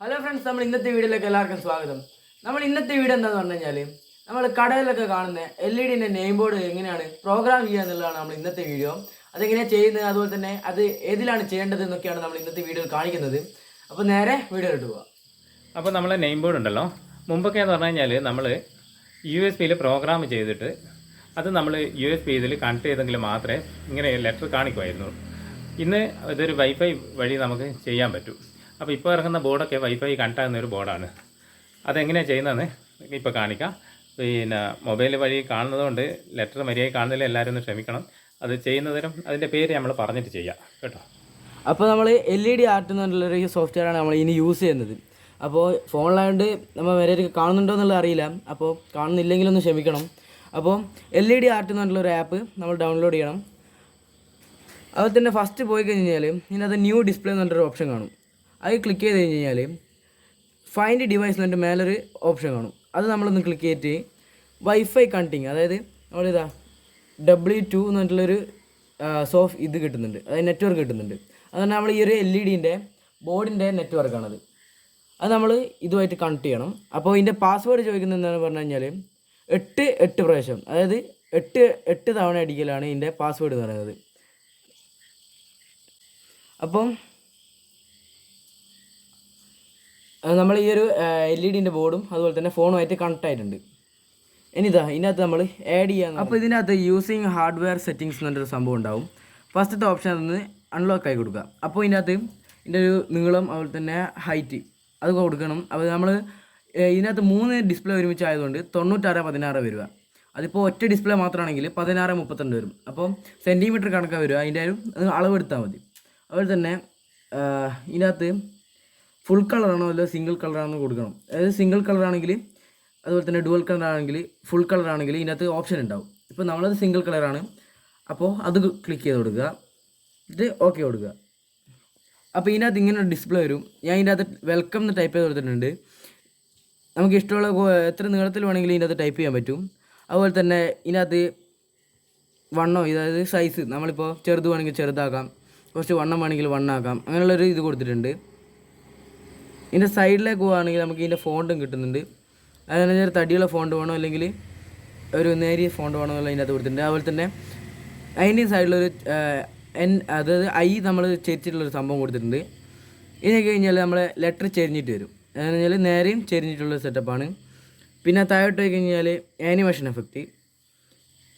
Hello friends, നമ്മൾ ഇന്നത്തെ വീഡിയോയിലേക്ക് എല്ലാവർക്കും സ്വാഗതം. നമ്മൾ ഇന്നത്തെ വീഡിയോ എന്താണെന്ന് പറഞ്ഞു കഴിഞ്ഞാൽ നമ്മൾ കടയിലൊക്കെ കാണുന്ന LED നെയിം ബോർഡ് എങ്ങനെയാണ് പ്രോഗ്രാം ചെയ്യുക എന്നുള്ളതാണ് നമ്മൾ ഇന്നത്തെ വീഡിയോ. അതെങ്ങനെയാണ് ചെയ്യുന്നത്, അതുപോലെ തന്നെ അത് ഏതിലാണ് ചെയ്യേണ്ടത് എന്നൊക്കെയാണ് നമ്മൾ ഇന്നത്തെ വീഡിയോയിൽ കാണിക്കുന്നത്. അപ്പോൾ നേരെ വീഡിയോയിലോട്ട് പോകാം. അപ്പോൾ നമ്മൾ നെയിം ബോർഡ് ഉണ്ടല്ലോ, മുമ്പൊക്കെ എന്ന് പറഞ്ഞു കഴിഞ്ഞാൽ നമ്മൾ USB പ്രോഗ്രാം ചെയ്തിട്ട് അത് നമ്മൾ USB ഇതിൽ കണക്ട് ചെയ്തെങ്കിൽ മാത്രമേ ഇങ്ങനെ ലെറ്റർ കാണിക്കുമായിരുന്നു. ഇന്ന് ഇതൊരു വൈഫൈ വഴി നമുക്ക് ചെയ്യാൻ പറ്റും. അപ്പോൾ ഇപ്പോൾ ഇറങ്ങുന്ന ബോർഡൊക്കെ വൈഫൈ കണക്ട് ആകുന്ന ഒരു ബോർഡാണ്. അതെങ്ങനെയാണ് ചെയ്യുന്നതെന്ന് ഇപ്പോൾ കാണിക്കാം. പിന്നെ മൊബൈൽ വഴി കാണുന്നതുകൊണ്ട് ലെറ്റർ മര്യാദ കാണുന്നതിൽ എല്ലാവരും ഒന്ന് ക്ഷമിക്കണം. അത് ചെയ്യുന്നതിനും അതിൻ്റെ പേര് നമ്മൾ പറഞ്ഞിട്ട് ചെയ്യാം കേട്ടോ. അപ്പോൾ നമ്മൾ LED ആർട്ട് എന്നുള്ളൊരു സോഫ്റ്റ്വെയറാണ് നമ്മൾ ഇനി യൂസ് ചെയ്യുന്നത്. അപ്പോൾ ഫോണിലായതുകൊണ്ട് നമ്മൾ വരെ കാണുന്നുണ്ടോ എന്നുള്ളത് അറിയില്ല. അപ്പോൾ കാണുന്നില്ലെങ്കിലൊന്ന് ക്ഷമിക്കണം. അപ്പോൾ LED ആർട്ട് എന്നുള്ളൊരു ആപ്പ് നമ്മൾ ഡൗൺലോഡ് ചെയ്യണം. അതുപോലെ തന്നെ ഫസ്റ്റ് പോയി കഴിഞ്ഞാൽ ഇതിനകത്ത് ന്യൂ ഡിസ്പ്ലേ എന്ന് പറഞ്ഞൊരു ഓപ്ഷൻ കാണും. അത് ക്ലിക്ക് ചെയ്ത് കഴിഞ്ഞ് കഴിഞ്ഞാൽ ഫൈൻഡ് ഡിവൈസ് എന്ന് പറഞ്ഞിട്ട് മേലൊരു ഓപ്ഷൻ കാണും. അത് നമ്മളൊന്ന് ക്ലിക്ക് ചെയ്തിട്ട് വൈഫൈ കണക്റ്റിങ്, അതായത് നമ്മളിതാ W2 എന്ന് പറഞ്ഞിട്ടുള്ളൊരു ഇത് കിട്ടുന്നുണ്ട്, അതായത് നെറ്റ്വർക്ക് കിട്ടുന്നുണ്ട്. അതുകൊണ്ട് നമ്മൾ ഈ ഒരു LED ബോർഡിൻ്റെ നെറ്റ്വർക്കാണത്. അത് നമ്മൾ ഇതുമായിട്ട് കണക്ട് ചെയ്യണം. അപ്പോൾ ഇതിൻ്റെ പാസ്വേഡ് ചോദിക്കുന്നത് എന്താണെന്ന് പറഞ്ഞു കഴിഞ്ഞാൽ 8 പ്രാവശ്യം, അതായത് 8 തവണ അടിക്കലാണ് ഇതിൻ്റെ പാസ്വേഡ് എന്ന് പറയുന്നത്. അപ്പം നമ്മൾ ഈ ഒരു LED ബോർഡും അതുപോലെ തന്നെ ഫോണുമായിട്ട് കണക്ട് ആയിട്ടുണ്ട്. ഇതിനകത്ത് നമ്മൾ ആഡ് ചെയ്യാൻ. അപ്പോൾ ഇതിനകത്ത് യൂസിങ് ഹാർഡ്വെയർ സെറ്റിങ്സ് എന്നൊരു സംഭവം ഉണ്ടാവും. ഫസ്റ്റത്തെ ഓപ്ഷൻ അതൊന്ന് അൺലോക്ക് ആയി കൊടുക്കുക. അപ്പോൾ ഇതിൻ്റെ ഒരു നീളം അതുപോലെ തന്നെ ഹൈറ്റ് അത് കൊടുക്കണം. അപ്പോൾ നമ്മൾ ഇതിനകത്ത് 3 ഡിസ്പ്ലേ ഒരുമിച്ച് ആയതുകൊണ്ട് 9616 വരിക. അതിപ്പോൾ ഒറ്റ ഡിസ്പ്ലേ മാത്രമാണെങ്കിൽ 1632 വരും. അപ്പോൾ സെൻറ്റിമീറ്റർ കണക്കാണ് വരിക. അതിൻ്റെ ഒരു അളവെടുത്താൽ മതി. അതുപോലെ തന്നെ ഇതിനകത്ത് ഫുൾ കളറാണോ അല്ലോ സിംഗിൾ കളറാണെന്ന് കൊടുക്കണം. അതായത് സിംഗിൾ കളറാണെങ്കിൽ, അതുപോലെ തന്നെ ഡുവൽ കളറാണെങ്കിൽ, ഫുൾ കളറാണെങ്കിൽ ഇതിനകത്ത് ഓപ്ഷൻ ഉണ്ടാവും. ഇപ്പോൾ നമ്മളത് സിംഗിൾ കളറാണ്, അപ്പോൾ അത് ക്ലിക്ക് ചെയ്ത് കൊടുക്കുക. ഇത് ഓക്കെ കൊടുക്കുക. അപ്പോൾ ഇതിനകത്ത് ഇങ്ങനെ ഒരു ഡിസ്പ്ലേ വരും. ഞാൻ ഇതിനകത്ത് വെൽക്കം എന്ന് ടൈപ്പ് ചെയ്ത് കൊടുത്തിട്ടുണ്ട്. നമുക്ക് ഇഷ്ടമുള്ള എത്ര നീളത്തിൽ വേണമെങ്കിലും ഇതിനകത്ത് ടൈപ്പ് ചെയ്യാൻ പറ്റും. അതുപോലെ തന്നെ ഇതിനകത്ത് വണ്ണോ, അതായത് സൈസ് നമ്മളിപ്പോൾ ചെറുത് വേണമെങ്കിൽ ചെറുതാക്കാം, കുറച്ച് വണ്ണം വേണമെങ്കിൽ വണ്ണാക്കാം, അങ്ങനെയുള്ളൊരു ഇത് കൊടുത്തിട്ടുണ്ട്. ഇതിൻ്റെ സൈഡിലേക്ക് പോവുകയാണെങ്കിൽ നമുക്ക് ഇതിൻ്റെ ഫോണ്ടും കിട്ടുന്നുണ്ട്. അതായത് ഒരു തടിയുള്ള ഫോണ്ട് വേണോ അല്ലെങ്കിൽ ഒരു നേരിയ ഫോണ്ട് വേണോ എന്നുള്ള അതിനകത്ത് കൊടുത്തിട്ടുണ്ട്. അതുപോലെ തന്നെ അതിൻ്റെ സൈഡിലൊരു അതായത് നമ്മൾ ചെരിച്ചിട്ടുള്ളൊരു സംഭവം കൊടുത്തിട്ടുണ്ട്. ഇതിനൊക്കെ കഴിഞ്ഞാൽ നമ്മളെ ലെറ്റർ ചെരിഞ്ഞിട്ട് വരും. അതെന്ന് പറഞ്ഞാൽ നേരെയും ചെരിഞ്ഞിട്ടുള്ള സെറ്റപ്പാണ്. പിന്നെ താഴോട്ട് പോയി കഴിഞ്ഞാൽ ആനിമേഷൻ എഫക്റ്റ്,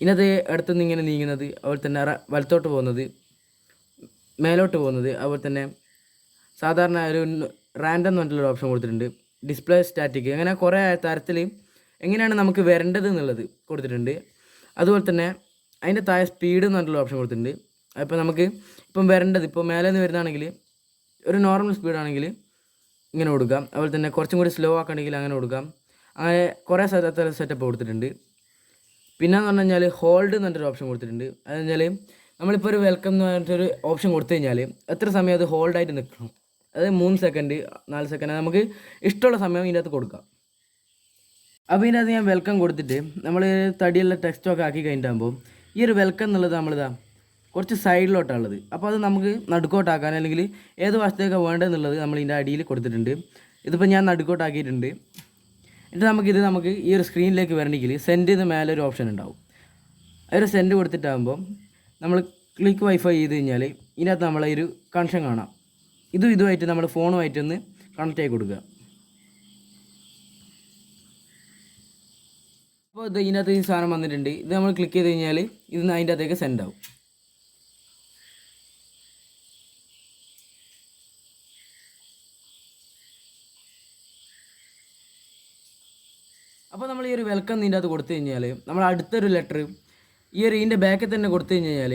ഇതിനകത്ത് അടുത്തുനിന്ന് ഇങ്ങനെ നീങ്ങുന്നത്, അതുപോലെ തന്നെ വലത്തോട്ട് പോകുന്നത്, മേലോട്ട് പോകുന്നത്, അതുപോലെ തന്നെ സാധാരണ ഒരു റാൻഡം എന്ന് പറഞ്ഞിട്ടുള്ളൊരു ഓപ്ഷൻ കൊടുത്തിട്ടുണ്ട്. ഡിസ്പ്ലേ സ്റ്റാറ്റിക്, അങ്ങനെ കുറേ തരത്തിൽ എങ്ങനെയാണ് നമുക്ക് വരേണ്ടത് എന്നുള്ളത് കൊടുത്തിട്ടുണ്ട്. അതുപോലെ തന്നെ അതിൻ്റെ താഴെ സ്പീഡ് എന്ന് പറഞ്ഞിട്ടുള്ള ഓപ്ഷൻ കൊടുത്തിട്ടുണ്ട്. അപ്പോൾ നമുക്ക് ഇപ്പം വരേണ്ടത്, ഇപ്പോൾ മേലെ നിന്ന് വരുന്നതാണെങ്കിൽ ഒരു നോർമൽ സ്പീഡാണെങ്കിൽ ഇങ്ങനെ കൊടുക്കാം. അതുപോലെ തന്നെ കുറച്ചും കൂടി സ്ലോ ആക്കണമെങ്കിൽ അങ്ങനെ കൊടുക്കാം. അങ്ങനെ കുറേ സെറ്റപ്പ് കൊടുത്തിട്ടുണ്ട്. പിന്നെന്ന് പറഞ്ഞു കഴിഞ്ഞാൽ ഹോൾഡ് എന്ന് പറഞ്ഞൊരു ഓപ്ഷൻ കൊടുത്തിട്ടുണ്ട്. അതെന്ന് വെച്ചാൽ നമ്മളിപ്പോൾ ഒരു വെൽക്കം എന്ന് പറഞ്ഞിട്ടൊരു ഓപ്ഷൻ കൊടുത്തു കഴിഞ്ഞാൽ എത്ര സമയം അത് ഹോൾഡായിട്ട് നിൽക്കണം, അതായത് 3 സെക്കൻഡ് 4 സെക്കൻഡ് നമുക്ക് ഇഷ്ടമുള്ള സമയം ഇതിനകത്ത് കൊടുക്കാം. അപ്പോൾ ഇതിനകത്ത് ഞാൻ വെൽക്കം കൊടുത്തിട്ട് നമ്മൾ തടിയുള്ള ടെക്സ്റ്റൊക്കെ ആക്കി കഴിഞ്ഞിട്ടാകുമ്പോൾ ഈ ഒരു വെൽക്കം എന്നുള്ളത് നമ്മളിതാ കുറച്ച് സൈഡിലോട്ടാണുള്ളത്. അപ്പോൾ അത് നമുക്ക് നടുക്കോട്ടാക്കാൻ അല്ലെങ്കിൽ ഏത് വശത്തേക്കാണ് വേണ്ടതെന്നുള്ളത് നമ്മൾ ഇതിൻ്റെ അടിയിൽ കൊടുത്തിട്ടുണ്ട്. ഇതിപ്പോൾ ഞാൻ നടുക്കോട്ടാക്കിയിട്ടുണ്ട്. എന്നിട്ട് നമുക്ക് ഈ ഒരു സ്ക്രീനിലേക്ക് വരണമെങ്കിൽ സെൻഡ് ചെയ്യുന്ന മേലെ ഒരു ഓപ്ഷൻ ഉണ്ടാവും. ആ ഒരു സെൻഡ് കൊടുത്തിട്ടാകുമ്പോൾ നമ്മൾ ക്ലിക്ക് വൈഫൈ ചെയ്ത് കഴിഞ്ഞാൽ ഇതിനകത്ത് നമ്മളെ ഒരു കണക്ഷൻ കാണാം. ഇതുമായിട്ട് നമ്മൾ ഫോണുമായിട്ടൊന്ന് കണക്റ്റ് ആയി കൊടുക്കുക. അപ്പോൾ ഇതിനകത്ത് ഈ സാധനം വന്നിട്ടുണ്ട്. ഇത് നമ്മൾ ക്ലിക്ക് ചെയ്ത് കഴിഞ്ഞാൽ ഇത് അതിൻ്റെ അകത്തേക്ക് സെൻഡ് ആവും. അപ്പോൾ നമ്മൾ ഈ ഒരു വെൽക്കം ഇതിൻ്റെ അകത്ത് കൊടുത്തു കഴിഞ്ഞാൽ നമ്മൾ അടുത്തൊരു ലെറ്റർ ഈ ഒരു ഇതിൻ്റെ ബാക്കിൽ തന്നെ കൊടുത്തു കഴിഞ്ഞാൽ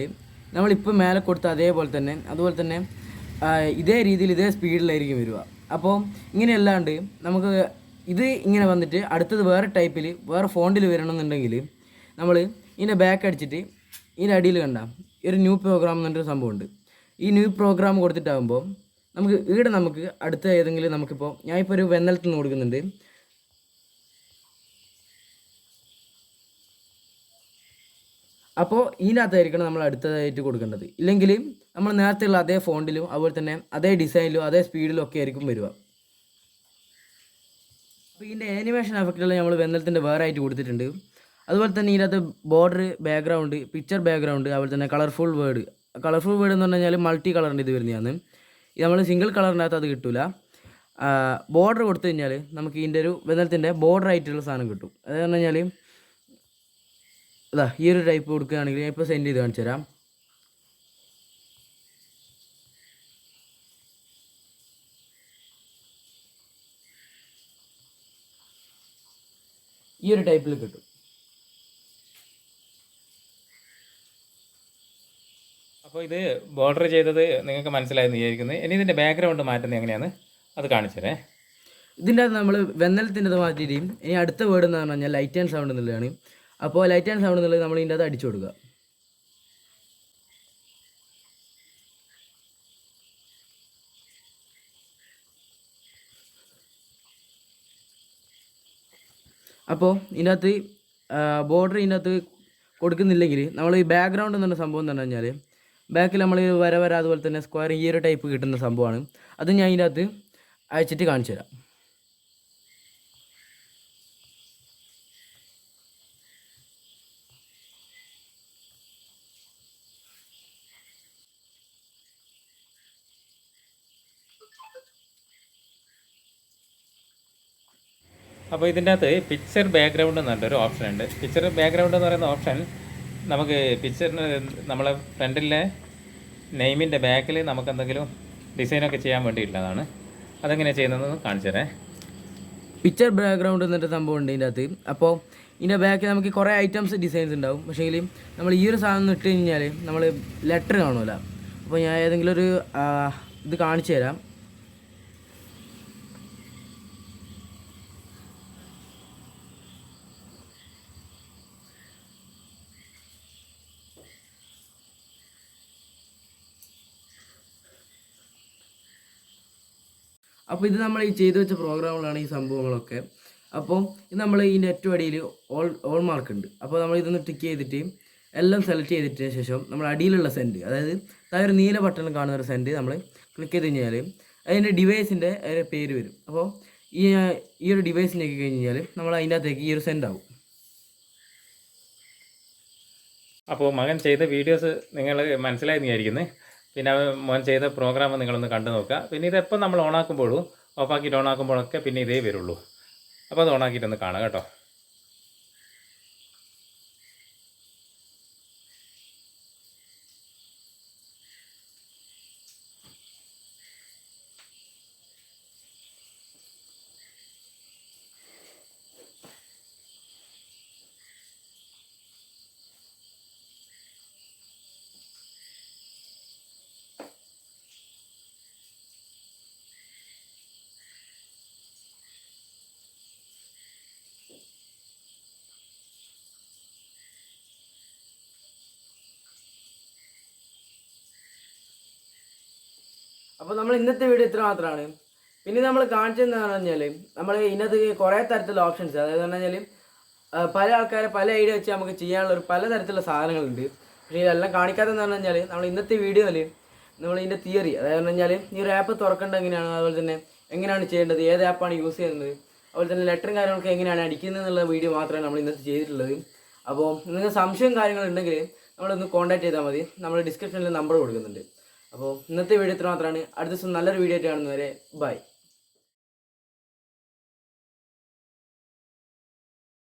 നമ്മളിപ്പോൾ മേലെ കൊടുത്ത അതേപോലെ തന്നെ, അതുപോലെ തന്നെ ഇതേ രീതിയിൽ ഇതേ സ്പീഡിലായിരിക്കും വരിക. അപ്പോൾ ഇങ്ങനെയല്ലാണ്ട് നമുക്ക് ഇത് ഇങ്ങനെ വന്നിട്ട് അടുത്തത് വേറെ ടൈപ്പിൽ വേറെ ഫോണ്ടിൽ വരണമെന്നുണ്ടെങ്കിൽ നമ്മൾ ഇതിൻ്റെ ബാക്ക് അടിച്ചിട്ട് ഇതിൻ്റെ അടിയിൽ കണ്ട ഒരു ന്യൂ പ്രോഗ്രാം എന്നൊരു സംഭവമുണ്ട്. ഈ ന്യൂ പ്രോഗ്രാം കൊടുത്തിട്ടാകുമ്പോൾ നമുക്ക് അടുത്ത ഏതെങ്കിലും നമുക്കിപ്പോൾ ഞാനിപ്പോൾ ഒരു വെന്നലത്തിൽ നിന്ന് കൊടുക്കുന്നുണ്ട്. അപ്പോൾ ഇതിനകത്തായിരിക്കണം നമ്മൾ അടുത്തതായിട്ട് കൊടുക്കേണ്ടത്. ഇല്ലെങ്കിൽ നമ്മൾ നേരത്തെയുള്ള അതേ ഫോണ്ടിലും അതുപോലെ തന്നെ അതേ ഡിസൈനിലും അതേ സ്പീഡിലും ഒക്കെ ആയിരിക്കും വരിക. അപ്പോൾ ഇതിൻ്റെ ആനിമേഷൻ എഫക്റ്റുകൾ നമ്മൾ വെന്നലത്തിൻ്റെ വേറെ ആയിട്ട് കൊടുത്തിട്ടുണ്ട്. അതുപോലെ തന്നെ ഇതിനകത്ത് ബോർഡർ, ബാക്ക്ഗ്രൗണ്ട്, പിക്ചർ ബാക്ക്ഗ്രൗണ്ട്, അതുപോലെ തന്നെ കളർഫുൾ വേർഡ് എന്ന് പറഞ്ഞു കഴിഞ്ഞാൽ മൾട്ടി കളറിൻ്റെ ഇത് വരുന്നതാണ്. ഇത് നമ്മൾ സിംഗിൾ കളറിനകത്ത് അത് കിട്ടില്ല. ബോർഡർ കൊടുത്തു കഴിഞ്ഞാൽ നമുക്ക് ഇതിൻ്റെ ഒരു വെന്നലത്തിൻ്റെ ബോർഡർ ആയിട്ടുള്ള സാധനം കിട്ടും. അത് പറഞ്ഞു കഴിഞ്ഞാൽ അതാ ഈ ഒരു ടൈപ്പ് കൊടുക്കുകയാണെങ്കിൽ ഞാൻ ഇപ്പോൾ സെൻഡ് ചെയ്ത് കാണിച്ചു തരാം. ഈ ഒരു ടൈപ്പിൽ കിട്ടും. അപ്പോൾ ഇത് ബോർഡർ ചെയ്തത് നിങ്ങൾക്ക് മനസ്സിലായെന്ന് വിചാരിക്കുന്നത്. ഇനി ഇതിൻ്റെ ബാക്ക്ഗ്രൗണ്ട് മാറ്റുന്നത് എങ്ങനെയാണ് അത് കാണിച്ചു തരേ. ഇതിൻ്റെ അകത്ത് നമ്മൾ വെന്നലത്തിൻ്റെ മാറ്റിയിട്ട് ഇനി അടുത്ത വേർഡ് എന്ന് പറഞ്ഞു കഴിഞ്ഞാൽ ലൈറ്റ് ആൻഡ് സൗണ്ട് എന്നുള്ളതാണ്. അപ്പോൾ ലൈറ്റ് ആൻഡ് സൗണ്ട് എന്നുള്ളത് നമ്മൾ ഇതിൻ്റെ അകത്ത് അടിച്ചു കൊടുക്കുക. അപ്പോൾ ഇതിനകത്ത് ബോർഡർ ഇതിനകത്ത് കൊടുക്കുന്നില്ലെങ്കിൽ നമ്മൾ ഈ ബാക്ക്ഗ്രൗണ്ട് എന്ന് പറഞ്ഞ സംഭവം എന്ന് പറഞ്ഞു കഴിഞ്ഞാൽ ബാക്കിൽ നമ്മൾ വര അതുപോലെ തന്നെ സ്ക്വയർ ഈ ഒരു ടൈപ്പ് കിട്ടുന്ന സംഭവമാണ്. അത് ഞാൻ ഇതിനകത്ത് അയച്ചിട്ട് കാണിച്ചു തരാം. അപ്പോൾ ഇതിൻ്റെ അകത്ത് പിക്ചർ ബാക്ക്ഗ്രൗണ്ട് എന്ന് പറഞ്ഞൊരു ഓപ്ഷൻ ഉണ്ട്. പിക്ചർ ബാക്ക്ഗ്രൗണ്ട് എന്ന് പറയുന്ന ഓപ്ഷൻ നമുക്ക് പിക്ചറിന് നമ്മളെ ഫ്രണ്ടിലെ നെയിമിൻ്റെ ബാക്കിൽ നമുക്ക് എന്തെങ്കിലും ഡിസൈനൊക്കെ ചെയ്യാൻ വേണ്ടിയിട്ടുള്ളതാണ്. അതെങ്ങനെയാണ് ചെയ്യുന്നതെന്ന് കാണിച്ചു തരാം. പിക്ചർ ബാക്ക്ഗ്രൗണ്ട് എന്നിട്ട് സംഭവം ഉണ്ട് ഇതിൻ്റെ അകത്ത്. അപ്പോൾ ഇതിൻ്റെ ബാക്കിൽ നമുക്ക് കുറേ ഐറ്റംസ് ഡിസൈൻസ് ഉണ്ടാവും. പക്ഷേങ്കിൽ നമ്മൾ ഈ ഒരു സാധനം ഇട്ട് കഴിഞ്ഞാൽ നമ്മൾ ലെറ്റർ കാണുമല്ലോ. അപ്പോൾ ഞാൻ ഏതെങ്കിലും ഒരു ഇത് കാണിച്ചു തരാം. അപ്പോൾ ഇത് നമ്മൾ ഈ ചെയ്തു വെച്ച പ്രോഗ്രാമുകളാണ് ഈ സംഭവങ്ങളൊക്കെ. അപ്പോൾ ഇത് നമ്മൾ ഇതിൻ്റെ ഏറ്റവും അടിയിൽ ഓൾ മാർക്ക് ഉണ്ട്. അപ്പോൾ നമ്മൾ ഇതൊന്ന് ടിക്ക് ചെയ്തിട്ട് എല്ലാം സെലക്ട് ചെയ്തിട്ടതിന് ശേഷം നമ്മൾ അടിയിലുള്ള സെൻഡ്, അതായത് താഴെ ഒരു നീല ബട്ടൺ കാണുന്ന ഒരു സെൻഡ് നമ്മൾ ക്ലിക്ക് ചെയ്ത് കഴിഞ്ഞാൽ അതിൻ്റെ ഡിവൈസിൻ്റെ പേര് വരും. അപ്പോൾ ഈ ഒരു ഡിവൈസ് ഞെക്കി കഴിഞ്ഞ് കഴിഞ്ഞാൽ നമ്മൾ അതിൻ്റെ അകത്തേക്ക് ഈ ഒരു സെൻഡ് ആവും. അപ്പോൾ മകൻ ചെയ്ത വീഡിയോസ് നിങ്ങൾ മനസ്സിലായെന്ന് വിചാരിക്കുന്നത്. പിന്നെ മോൻ ചെയ്ത പ്രോഗ്രാം നിങ്ങളൊന്ന് കണ്ടു നോക്കുക. പിന്നെ ഇതെപ്പോൾ നമ്മൾ ഓണാക്കുമ്പോഴും ഓഫാക്കിയിട്ട് ഓണാക്കുമ്പോഴൊക്കെ പിന്നെ ഇതേ വരുള്ളൂ. അപ്പോൾ അത് ഓണാക്കിയിട്ടൊന്ന് കാണാം കേട്ടോ. അപ്പോൾ നമ്മൾ ഇന്നത്തെ വീഡിയോ ഇത്ര മാത്രമാണ്. പിന്നെ നമ്മൾ കാണിച്ചതെന്ന് പറഞ്ഞാൽ നമ്മൾ ഇതിനകത്ത് കുറേ തരത്തിലുള്ള ഓപ്ഷൻസ്, അതായത് പറഞ്ഞാൽ പല ആൾക്കാരെ പല ഐഡിയ വെച്ച് നമുക്ക് ചെയ്യാനുള്ള ഒരു പലതരത്തിലുള്ള സാധനങ്ങളുണ്ട്. പക്ഷേ ഇതെല്ലാം കാണിക്കാത്തതെന്ന് പറഞ്ഞു കഴിഞ്ഞാൽ നമ്മൾ ഇന്നത്തെ വീഡിയോയിൽ നമ്മൾ ഇതിൻ്റെ തിയറി, അതായത് പറഞ്ഞു കഴിഞ്ഞാൽ ഈ ഒരു ആപ്പ് തുറക്കേണ്ടത് എങ്ങനെയാണ്, അതുപോലെ തന്നെ എങ്ങനെയാണ് ചെയ്യേണ്ടത്, ഏത് ആപ്പാണ് യൂസ് ചെയ്യുന്നത്, അതുപോലെ തന്നെ ലെറ്ററും കാര്യങ്ങളൊക്കെ എങ്ങനെയാണ് അടിക്കുന്നത് എന്നുള്ള വീഡിയോ മാത്രമാണ് നമ്മൾ ഇന്നത്തെ ചെയ്തിട്ടുള്ളത്. അപ്പോൾ നിങ്ങൾക്ക് സംശയം കാര്യങ്ങളുണ്ടെങ്കിൽ നമ്മളൊന്ന് കോൺടാക്ട് ചെയ്താൽ മതി. നമ്മൾ ഡിസ്ക്രിപ്ഷനിൽ നമ്പർ കൊടുക്കുന്നുണ്ട്. അപ്പോൾ ഇന്നത്തെ വീഡിയോ ഇത്ര മാത്രമാണ്. അടുത്ത ദിവസം നല്ലൊരു വീഡിയോ ആയിട്ട് കാണുന്നവരെ ബൈ.